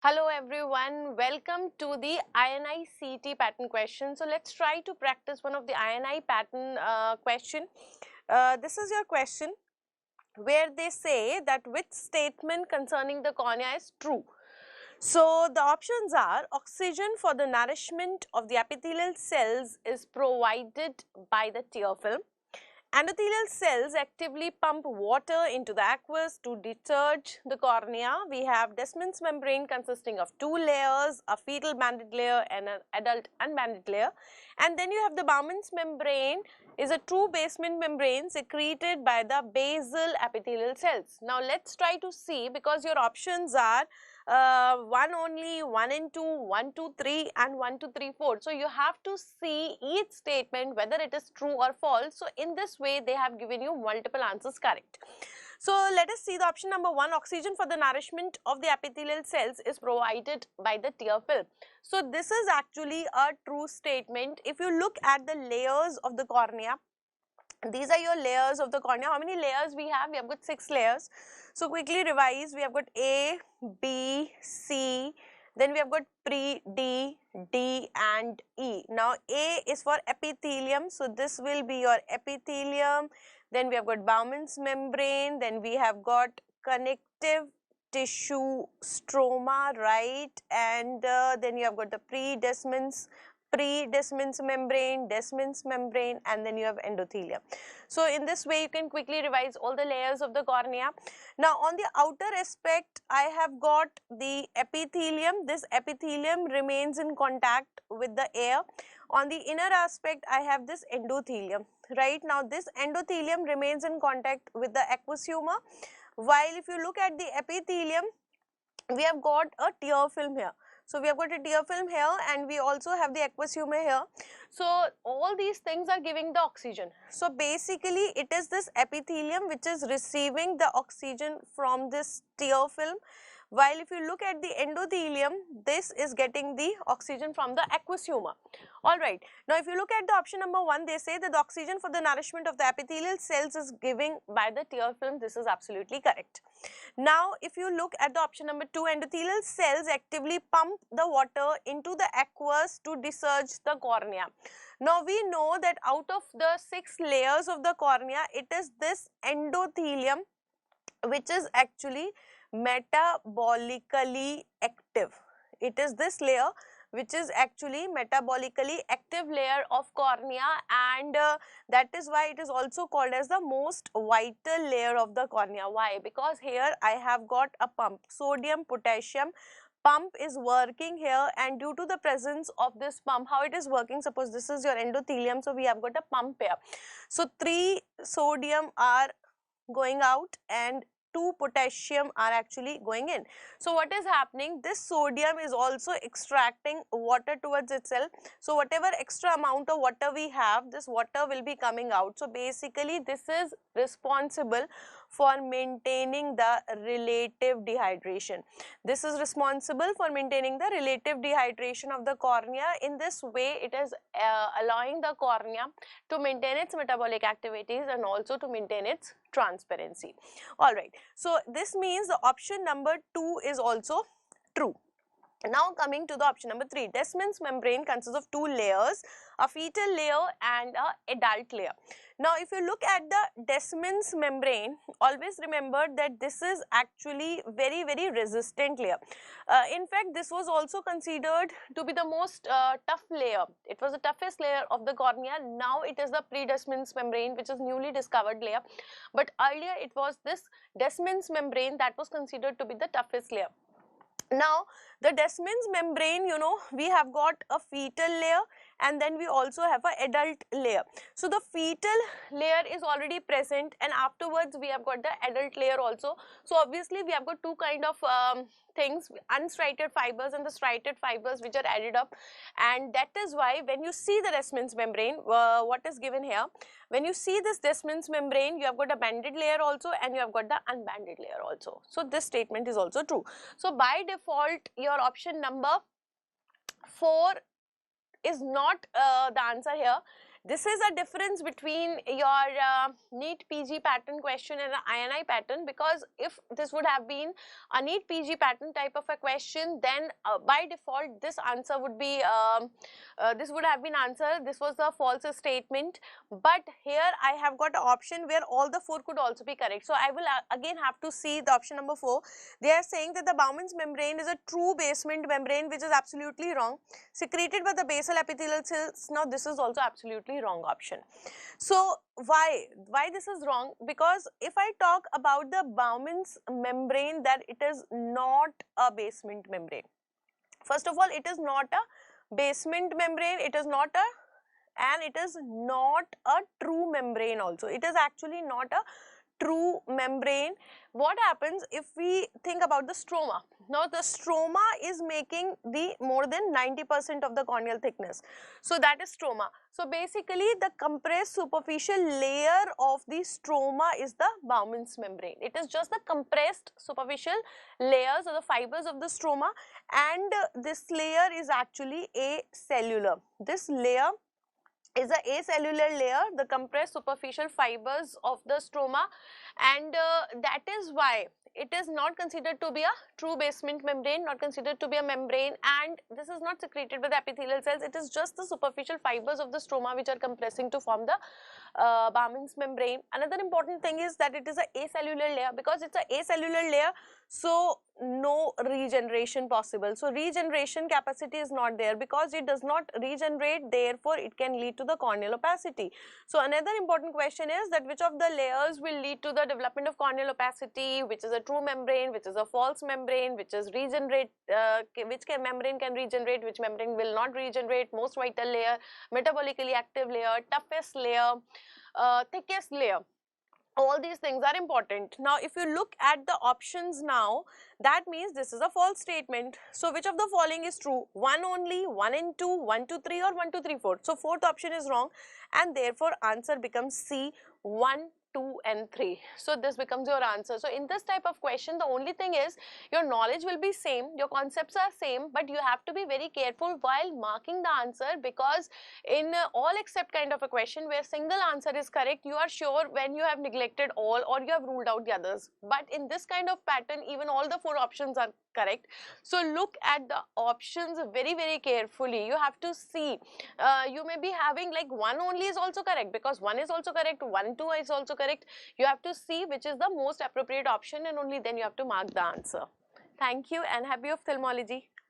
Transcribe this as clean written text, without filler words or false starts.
Hello everyone, welcome to the INI CT pattern question. So let's try to practice one of the INI pattern question. This is your question where they say that which statement concerning the cornea is true. So the options are oxygen for the nourishment of the epithelial cells is provided by the tear film. Endothelial cells actively pump water into the aqueous to discharge the cornea. We have Descemet's membrane consisting of two layers, a fetal banded layer and an adult unbanded layer. And then you have the Bowman's membrane is a true basement membrane secreted by the basal epithelial cells. Now let's try to see, because your options are 1 only, 1 and 2, 1, 2, 3 and 1, 2, 3, 4. So you have to see each statement whether it is true or false. So in this way they have given you multiple answers correct. So let us see the option number 1, oxygen for the nourishment of the epithelial cells is provided by the tear film. So this is actually a true statement. If you look at the layers of the cornea, these are your layers of the cornea. How many layers we have? We have got 6 layers. So quickly revise. We have got A, B, C, then we have got D, D and E. Now A is for epithelium, so this will be your epithelium. Then we have got Bowman's membrane, then we have got connective tissue stroma, right? And then you have got the pre-Descemet's membrane, and then you have endothelium. So in this way you can quickly revise all the layers of the cornea. Now on the outer aspect I have got the epithelium. This epithelium remains in contact with the air. On the inner aspect I have this endothelium. Right now this endothelium remains in contact with the aqueous humor, while if you look at the epithelium, we have got a tear film here. So we have got a tear film here, and we also have the aqueous humor here. So all these things are giving the oxygen. So basically it is this epithelium which is receiving the oxygen from this tear film, while if you look at the endothelium, this is getting the oxygen from the aqueous humor. Alright, now if you look at the option number 1, they say that the oxygen for the nourishment of the epithelial cells is given by the tear film. This is absolutely correct. Now if you look at the option number 2, endothelial cells actively pump the water into the aqueous to discharge the cornea. Now we know that out of the 6 layers of the cornea, it is this endothelium which is actually metabolically active. It is this layer which is actually metabolically active layer of cornea, and that is why it is also called as the most vital layer of the cornea. Why? Because here I have got a pump, sodium potassium pump is working here, and due to the presence of this pump, how it is working, suppose this is your endothelium, so we have got a pump here. So 3 sodium are going out and 2 potassium are actually going in. So what is happening, this sodium is also extracting water towards itself. So whatever extra amount of water we have, this water will be coming out. So basically this is responsible for maintaining the relative dehydration. This is responsible for maintaining the relative dehydration of the cornea. In this way it is allowing the cornea to maintain its metabolic activities and also to maintain its transparency. Alright, so this means the option number 2 is also true. Now coming to the option number 3, Descemet's membrane consists of 2 layers, a fetal layer and a adult layer. Now if you look at the Descemet's membrane, always remember that this is actually very resistant layer. In fact this was also considered to be the most tough layer. It was the toughest layer of the cornea. Now it is the pre-Descemet's membrane which is newly discovered layer, but earlier it was this Descemet's membrane that was considered to be the toughest layer. Now the Descemet's membrane, you know, we have got a fetal layer and then we also have an adult layer. So the fetal layer is already present, and afterwards we have got the adult layer also. So obviously we have got two kind of things, unstriated fibers and the striated fibers which are added up, and that is why when you see the Descemet's membrane, what is given here, when you see this Descemet's membrane, you have got a banded layer also and you have got the unbanded layer also. So this statement is also true. So by default your option number 4 is not the answer here. This is a difference between your NEET PG pattern question and an INI pattern, because if this would have been a NEET PG pattern type of a question, then by default this answer would be this would have been answered. This was the false statement, but here I have got an option where all the 4 could also be correct. So I will again have to see the option number 4. They are saying that the Bowman's membrane is a true basement membrane, which is absolutely wrong, secreted by the basal epithelial cells. Now this is also absolutely wrong option. So why this is wrong? Because if I talk about the Bowman's membrane, that it is not a basement membrane. First of all, it is not a basement membrane, it is not a, and it is not a true membrane also. It is actually not a true membrane. What happens if we think about the stroma? Now the stroma is making the more than 90% of the corneal thickness. So that is stroma. So basically the compressed superficial layer of the stroma is the Bowman's membrane. It is just the compressed superficial layers or the fibers of the stroma, and this layer is actually acellular. This layer is a acellular layer, the compressed superficial fibers of the stroma, and that is why it is not considered to be a true basement membrane, not considered to be a membrane, and this is not secreted by the epithelial cells. It is just the superficial fibers of the stroma which are compressing to form the Bowman's membrane. Another important thing is that it is a acellular layer. Because it's a acellular layer, so no regeneration possible. So regeneration capacity is not there. Because it does not regenerate, therefore it can lead to the corneal opacity. So another important question is that which of the layers will lead to the development of corneal opacity, which is a true membrane, which is a false membrane, which is regenerate, membrane can regenerate, which membrane will not regenerate, most vital layer, metabolically active layer, toughest layer, thickest layer. All these things are important. Now if you look at the options now, that means this is a false statement. So which of the following is true? 1 only, 1 and 2, 1, 2, 3, or 1, 2, 3, 4. So fourth option is wrong, and therefore answer becomes C, 1, 2 and 3. So this becomes your answer. So in this type of question, the only thing is your knowledge will be same, your concepts are same, but you have to be very careful while marking the answer, because in all except kind of a question where single answer is correct, you are sure when you have neglected all or you have ruled out the others. But in this kind of pattern, even all the 4 options are correct. So look at the options very, very carefully. You have to see, you may be having like 1 only is also correct, because 1 is also correct, 1, 2 is also correct. You have to see which is the most appropriate option, and only then you have to mark the answer. Thank you and happy ophthalmology.